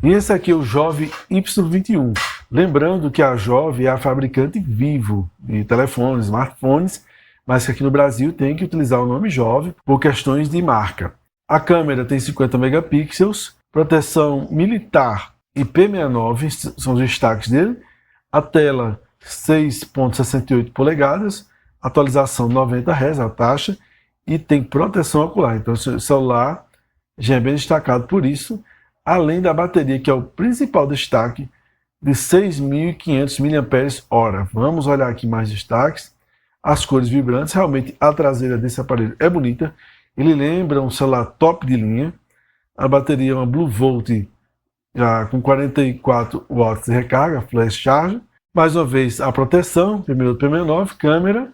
E esse aqui é o Jove Y21. Lembrando que a Jove é a fabricante Vivo de telefones, smartphones, mas que aqui no Brasil tem que utilizar o nome Jove por questões de marca. A câmera tem 50 megapixels, proteção militar IP69 são os destaques dele, a tela 6,68 polegadas, atualização 90 Hz, a taxa, e tem proteção ocular. Então o celular já é bem destacado por isso, além da bateria, que é o principal destaque, de 6.500 mAh. Vamos olhar aqui mais destaques. As cores vibrantes, realmente a traseira desse aparelho é bonita. Ele lembra um celular top de linha. A bateria é uma Blue Volt já com 44 watts de recarga, flash charge. Mais uma vez a proteção, primeiro P69, câmera.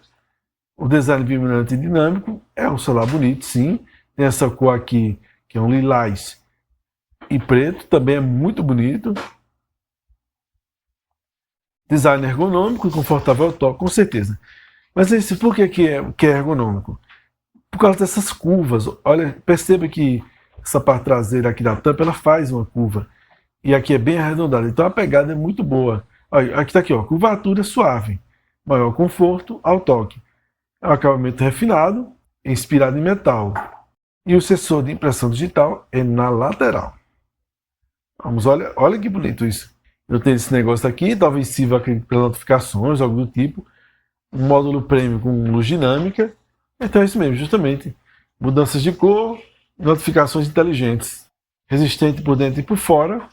O design vibrante e dinâmico, é um celular bonito, sim. Tem essa cor aqui, que é um lilás e preto, também é muito bonito. Design ergonômico e confortável ao toque, com certeza. Mas esse, por que é ergonômico? Por causa dessas curvas. Olha, perceba que essa parte traseira aqui da tampa, ela faz uma curva. E aqui é bem arredondada, então a pegada é muito boa. Olha, aqui está aqui, ó, curvatura suave. Maior conforto ao toque. É um acabamento refinado, inspirado em metal. E o sensor de impressão digital é na lateral. Vamos, olha que bonito isso. Eu tenho esse negócio aqui, talvez sirva para notificações, algo do tipo. Um módulo premium com luz dinâmica. Então é isso mesmo, justamente. Mudanças de cor, notificações inteligentes. Resistente por dentro e por fora.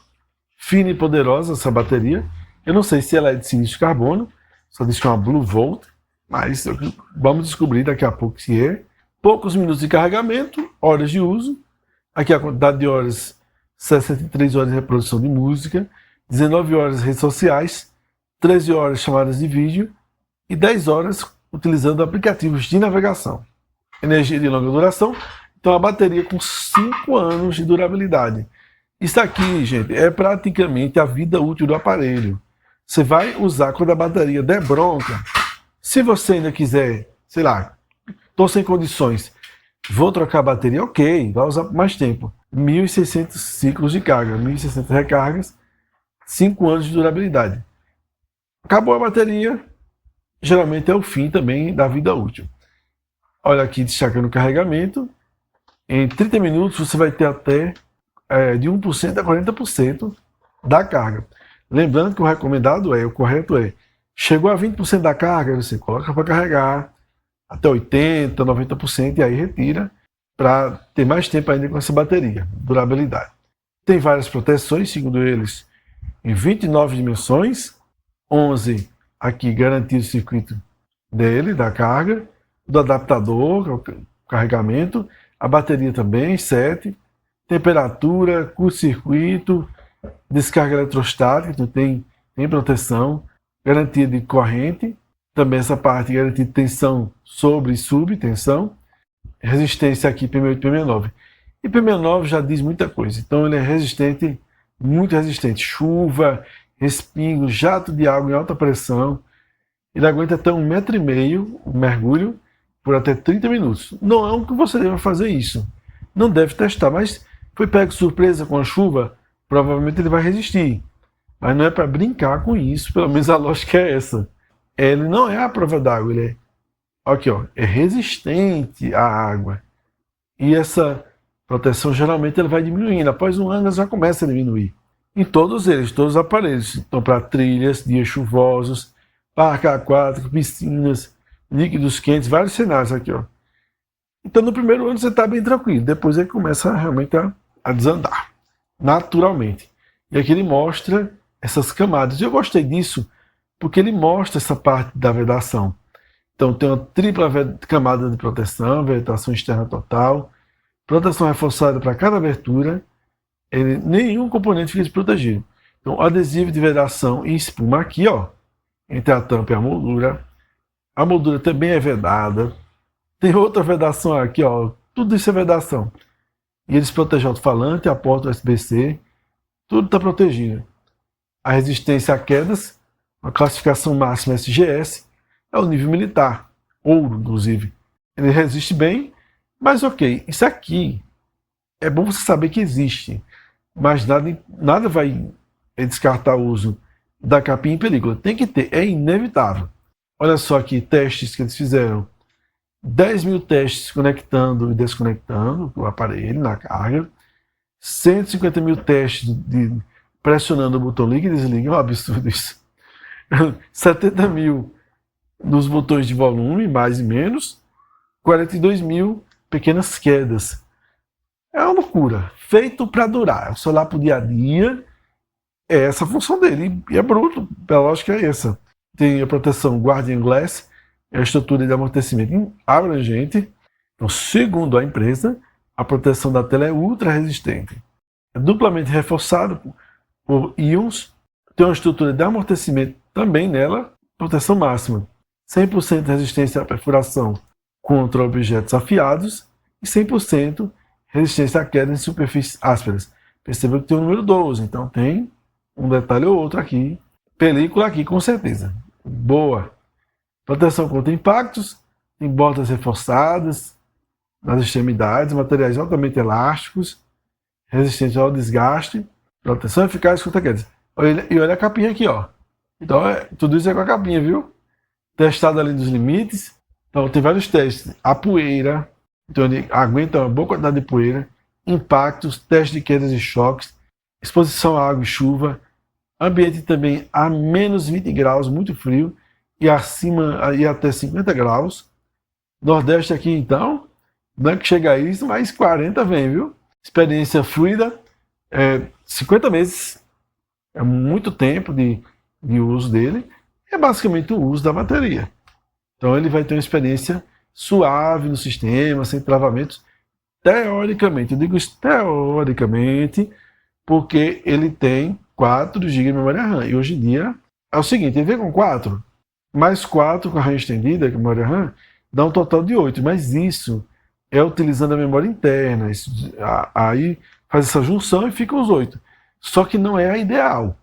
Fina e poderosa essa bateria. Eu não sei se ela é de silício de carbono. Só diz que é uma Blue Volt. Mas vamos descobrir daqui a pouco se é. Poucos minutos de carregamento, horas de uso. Aqui a quantidade de horas, 63 horas de reprodução de música, 19 horas redes sociais, 13 horas chamadas de vídeo e 10 horas utilizando aplicativos de navegação. Energia de longa duração, então a bateria com 5 anos de durabilidade. Isso aqui, gente, é praticamente a vida útil do aparelho. Você vai usar quando a bateria der bronca. Se você ainda quiser, sei lá, estou sem condições, vou trocar a bateria, ok, vai usar por mais tempo. 1.600 ciclos de carga, 1.600 recargas, 5 anos de durabilidade. Acabou a bateria, geralmente é o fim também da vida útil. Olha aqui, destacando o carregamento. Em 30 minutos você vai ter até de 1% a 40% da carga. Lembrando que o recomendado o correto é, chegou a 20% da carga, você coloca para carregar até 80%, 90% e aí retira para ter mais tempo ainda com essa bateria, durabilidade. Tem várias proteções, segundo eles, em 29 dimensões, 11 aqui garantido o circuito dele, da carga, do adaptador, o carregamento, a bateria também, 7, temperatura, curto-circuito, descarga eletrostática, então tem proteção, garantia de corrente, também essa parte garantia de tensão sobre e subtensão, resistência aqui PM8 e PM9. E PM9 já diz muita coisa, então ele é resistente, muito resistente, chuva, respingo, jato de água em alta pressão, ele aguenta até 1,5 m o mergulho por até 30 minutos. Não é um que você deve fazer isso, não deve testar, mas foi pego surpresa com a chuva, provavelmente ele vai resistir. Mas não é para brincar com isso, pelo menos a lógica é essa. Ele não é a prova d'água, ele é, aqui, ó, é resistente à água. E essa proteção geralmente ele vai diminuindo. Após um ano ela já começa a diminuir. Em todos eles, todos os aparelhos. Então para trilhas, dias chuvosos, parque aquático, piscinas, líquidos quentes, vários cenários aqui, ó. Então no primeiro ano você está bem tranquilo, depois ele começa realmente a desandar, naturalmente. E aqui ele mostra essas camadas. E eu gostei disso porque ele mostra essa parte da vedação. Então tem uma tripla camada de proteção, vedação externa total, proteção reforçada para cada abertura, nenhum componente fica desprotegido. Então adesivo de vedação e espuma aqui, ó, entre a tampa e a moldura. A moldura também é vedada. Tem outra vedação aqui, ó, tudo isso é vedação. E eles protegem o alto-falante, a porta USB-C, tudo está protegido. A resistência a quedas, a classificação máxima SGS, é o nível militar, ouro, inclusive. Ele resiste bem, mas ok, isso aqui é bom você saber que existe. mas nada vai descartar o uso da capinha em película. Tem que ter, é inevitável. Olha só aqui, testes que eles fizeram. 10 mil testes conectando e desconectando o aparelho na carga. 150 mil testes pressionando o botão liga e desliga. É um absurdo isso. 70 mil nos botões de volume, mais e menos. 42 mil pequenas quedas. É uma loucura. Feito para durar. O celular para o dia a dia é essa a função dele. E é bruto. A lógica é essa. Tem a proteção Guardian Glass, a estrutura de amortecimento abrangente. Então, segundo a empresa, a proteção da tela é ultra resistente. É duplamente reforçado por íons. Tem uma estrutura de amortecimento também nela. Proteção máxima. 100% de resistência à perfuração contra objetos afiados e 100% resistência à queda em superfícies ásperas. Percebeu que tem o número 12, então tem um detalhe ou outro aqui. Película aqui, com certeza. Boa. Proteção contra impactos, tem bordas reforçadas nas extremidades, materiais altamente elásticos, resistentes ao desgaste, proteção eficaz contra quedas. E olha a capinha aqui, ó. Então, tudo isso é com a capinha, viu? Testado além dos limites. Então, tem vários testes. A poeira, então ele aguenta uma boa quantidade de poeira, impactos, teste de quedas e choques, exposição à água e chuva, ambiente também a menos 20 graus, muito frio, e acima e até 50 graus. Nordeste aqui, então, não é que chega a isso, mas 40 vem, viu? Experiência fluida, 50 meses, é muito tempo de uso dele, é basicamente o uso da bateria. Então ele vai ter uma experiência suave no sistema, sem travamentos, teoricamente. Eu digo isso teoricamente, porque ele tem 4 GB de memória RAM. E hoje em dia é o seguinte, ele vem com 4, mais 4 com a RAM estendida, que é a memória RAM, dá um total de 8. Mas isso é utilizando a memória interna. Aí faz essa junção e fica os 8. Só que não é a ideal.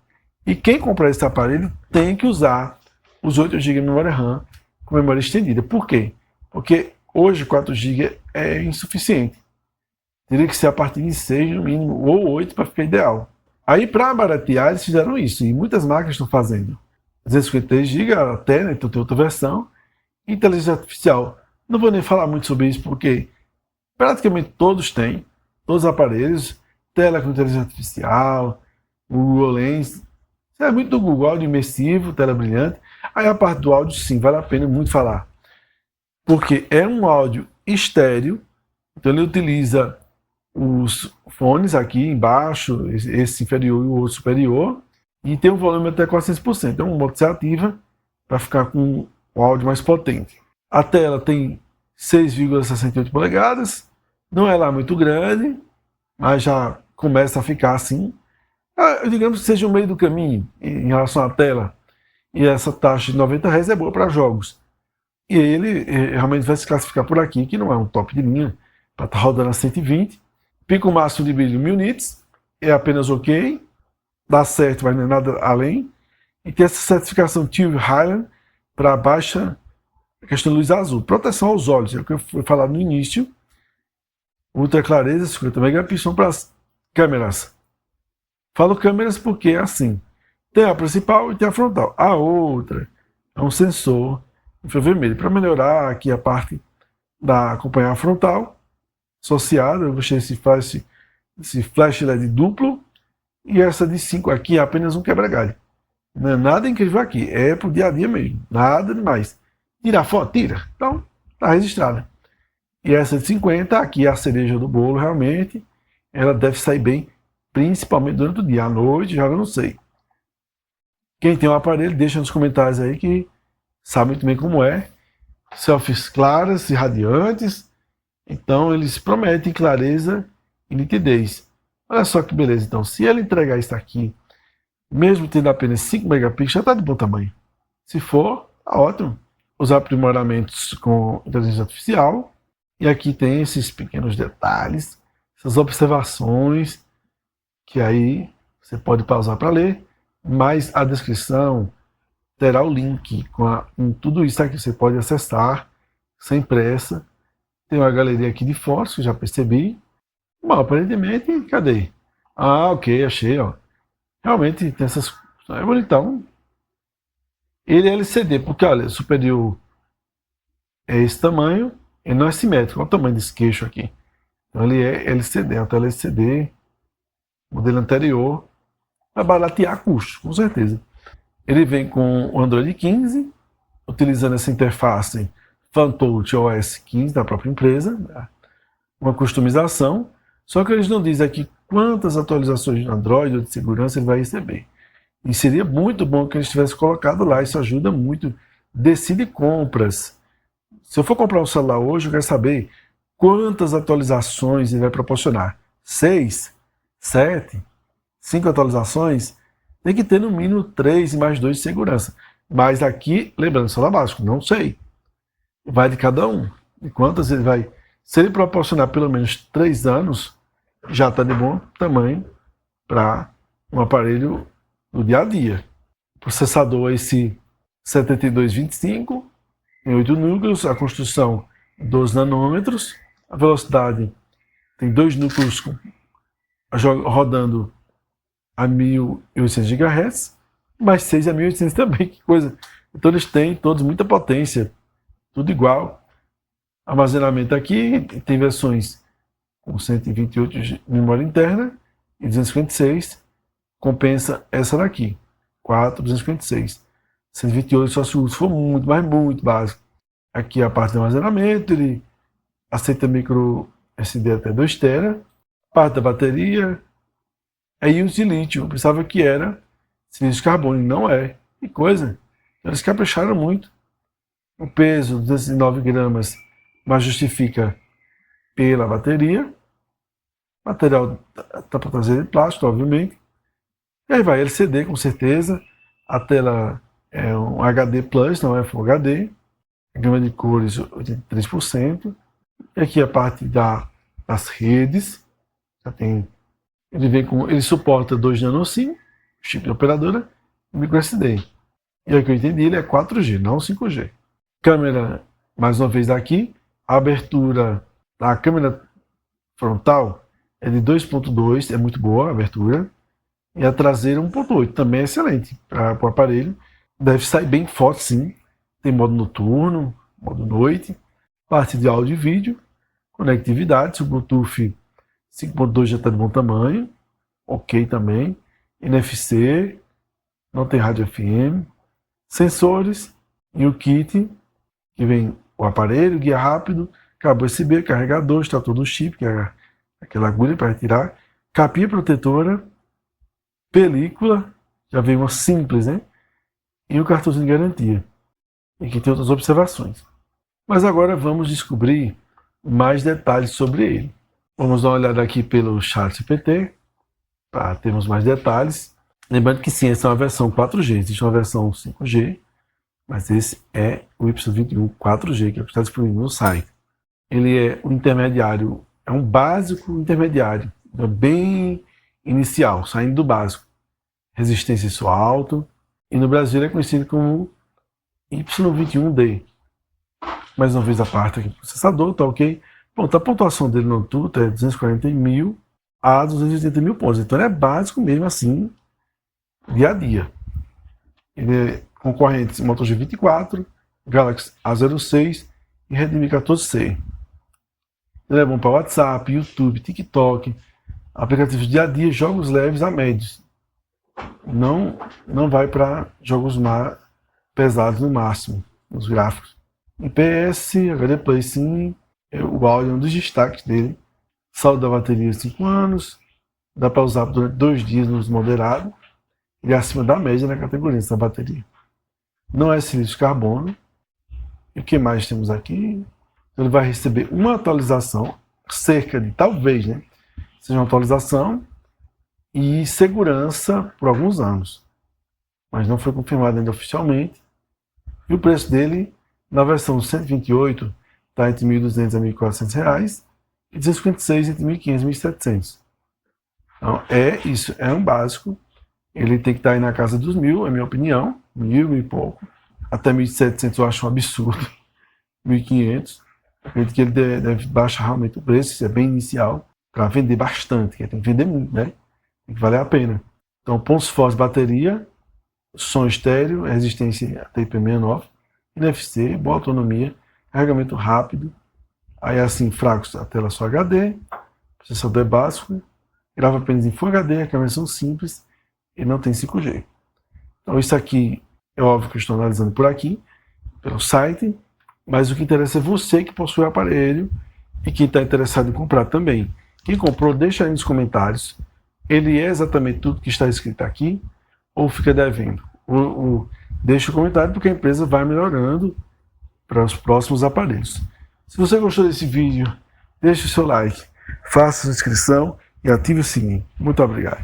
E quem comprar esse aparelho tem que usar os 8 GB de memória RAM com memória estendida. Por quê? Porque hoje 4 GB é insuficiente. Teria que ser a partir de 6 no mínimo, ou 8 para ficar ideal. Aí para baratear eles fizeram isso, e muitas marcas estão fazendo. 253 GB até, né, então tem outra versão. Inteligência artificial. Não vou nem falar muito sobre isso, porque praticamente todos têm, todos os aparelhos, tela com inteligência artificial, o Google Lens. Isso é muito do Google, áudio imersivo, tela brilhante. Aí a parte do áudio, sim, vale a pena muito falar. Porque é um áudio estéreo, então ele utiliza os fones aqui embaixo, esse inferior e o outro superior, e tem um volume até 400%. É um modo que se ativa para ficar com o áudio mais potente. A tela tem 6,68 polegadas, não é lá muito grande, mas já começa a ficar assim. Digamos que seja o meio do caminho em relação à tela. E essa taxa de 90 Hz é boa para jogos. E ele realmente vai se classificar por aqui, que não é um top de linha, para estar rodando a 120. Pico máximo de brilho 1000 nits, é apenas ok, dá certo, mas não é nada além. E tem essa certificação TÜV Highland para baixa questão de luz azul. Proteção aos olhos, é o que eu fui falar no início. Ultra clareza, 50 megapixels para as câmeras. Falo câmeras porque é assim. Tem a principal e tem a frontal. A outra é um sensor infravermelho. Para melhorar aqui a parte da acompanhar frontal associada, eu deixei esse flash LED duplo. E essa de 5 aqui é apenas um quebra-galho. Não é nada incrível aqui. É pro dia a dia mesmo. Nada demais. Tirar foto? Tira. Então, tá registrada. E essa de 50, aqui é a cereja do bolo, realmente. Ela deve sair bem, principalmente durante o dia. À noite, já eu não sei. Quem tem um aparelho, deixa nos comentários aí que sabe muito bem como é. Selfies claras e radiantes. Então, eles prometem clareza e nitidez. Olha só que beleza. Então, se ele entregar isso aqui, mesmo tendo apenas 5 megapixels, já está de bom tamanho. Se for, tá ótimo. Os aprimoramentos com inteligência artificial. E aqui tem esses pequenos detalhes, essas observações, que aí você pode pausar para ler. Mas a descrição terá o link com tudo isso aqui. Você pode acessar sem pressa. Tem uma galeria aqui de fotos, que eu já percebi. Bom, aparentemente, cadê? Ah, ok, achei, ó. Realmente tem essas. É bonitão. Ele é LCD, porque olha, superior é esse tamanho, ele não é simétrico. Olha o tamanho desse queixo aqui. Então ele é LCD, uma tela LCD, modelo anterior, vai baratear custo, com certeza. Ele vem com o Android 15, utilizando essa interface FunTouch OS 15 da própria empresa, né? Uma customização, só que eles não dizem aqui quantas atualizações de Android ou de segurança ele vai receber. E seria muito bom que eles tivessem colocado lá, isso ajuda muito. Decide compras. Se eu for comprar um celular hoje, eu quero saber quantas atualizações ele vai proporcionar. 6? 7? 5 atualizações? Tem que ter no mínimo 3 e mais 2 de segurança. Mas aqui, lembrando, celular básico, não sei. Vai de cada um. E quantas ele vai. Se ele proporcionar pelo menos 3 anos, já está de bom tamanho para um aparelho do dia a dia. O processador é esse 7225, tem 8 núcleos, a construção 12 nanômetros, a velocidade tem 2 núcleos rodando a 1800 GHz, mais 6 a 1800 também, que coisa. Então eles têm todos muita potência, tudo igual. Armazenamento aqui, tem versões com 128 de memória interna e 256, compensa essa daqui, 4, 256. 128 só se for muito, mas muito básico. Aqui a parte de armazenamento, ele aceita micro SD até 2 TB. Parte da bateria é íons de lítio. Eu pensava que era silício de carbono, não é. Que coisa. Eles capricharam muito. O peso, 209 gramas, mas justifica pela bateria. O material está para trazer de plástico, obviamente. E aí vai LCD, com certeza. A tela é um HD Plus, não é Full HD. A gama de cores 83%. E aqui a parte das redes. Já tem, ele suporta 2 nano SIM, chip de operadora, e micro SD. E aí que eu entendi, ele é 4G, não 5G. Câmera, mais uma vez aqui, a abertura da câmera frontal é de 2.2, é muito boa a abertura. E a traseira 1.8, também é excelente para o aparelho. Deve sair bem forte, sim. Tem modo noturno, modo noite, parte de áudio e vídeo, conectividade, o Bluetooth 5.2 já está de bom tamanho, ok também. NFC, não tem rádio FM, sensores e o kit, que vem o aparelho, guia rápido, cabo USB, carregador, extrator do chip, que é aquela agulha para retirar, capinha protetora, película, já vem uma simples, né? E o cartãozinho de garantia. E aqui tem outras observações. Mas agora vamos descobrir mais detalhes sobre ele. Vamos dar uma olhada aqui pelo ChatGPT, para termos mais detalhes. Lembrando que sim, essa é uma versão 4G, existe uma versão 5G, mas esse é o Y21 4G, que é o que está disponível no site. Ele é um intermediário, é um básico intermediário, é bem inicial, saindo do básico. Resistência isso alto, e no Brasil ele é conhecido como Y21D. Mais uma vez a parte aqui do processador, tá ok? Pronto, a pontuação dele no tudo é 240 mil a 280 mil pontos, então ele é básico mesmo assim, dia a dia. Ele é concorrente Moto G24, Galaxy A06 e Redmi 14C. Ele é bom para WhatsApp, YouTube, TikTok, aplicativos dia a dia, jogos leves a médios. Não vai para jogos pesados no máximo, nos gráficos. IPS, HD Play sim, o áudio é um dos destaques dele. Saldo da bateria 5 anos, dá para usar durante 2 dias no uso moderado e acima da média na categoria dessa bateria. Não é silício de carbono. E o que mais temos aqui? Ele vai receber uma atualização, cerca de, talvez, né, seja uma atualização e segurança por alguns anos. Mas não foi confirmado ainda oficialmente. E o preço dele, na versão 128, está entre R$ 1.200 a R$ 1.400 e 256 entre R$ 1.500 e R$ 1.700. Então, é isso, é um básico. Ele tem que estar aí na casa dos 1.000, é minha opinião, 1.000 e pouco. Até 1.700 eu acho um absurdo, 1.500. Acredito que ele deve baixar realmente o preço, isso é bem inicial, para vender bastante, que tem que vender muito, né? tem que valer a pena. Então, pontos fortes: bateria, som estéreo, resistência TP69, NFC, boa autonomia, carregamento rápido. Aí, assim, fracos, a tela só HD, processador básico, grava apenas em Full HD, a câmera são simples e não tem 5G. Então, isso aqui é óbvio que eu estou analisando por aqui, pelo site, mas o que interessa é você que possui o aparelho e que está interessado em comprar também. Quem comprou, deixa aí nos comentários. Ele é exatamente tudo que está escrito aqui ou fica devendo? Deixa o comentário, porque a empresa vai melhorando para os próximos aparelhos. Se você gostou desse vídeo, deixe o seu like, faça sua inscrição e ative o sininho. Muito obrigado.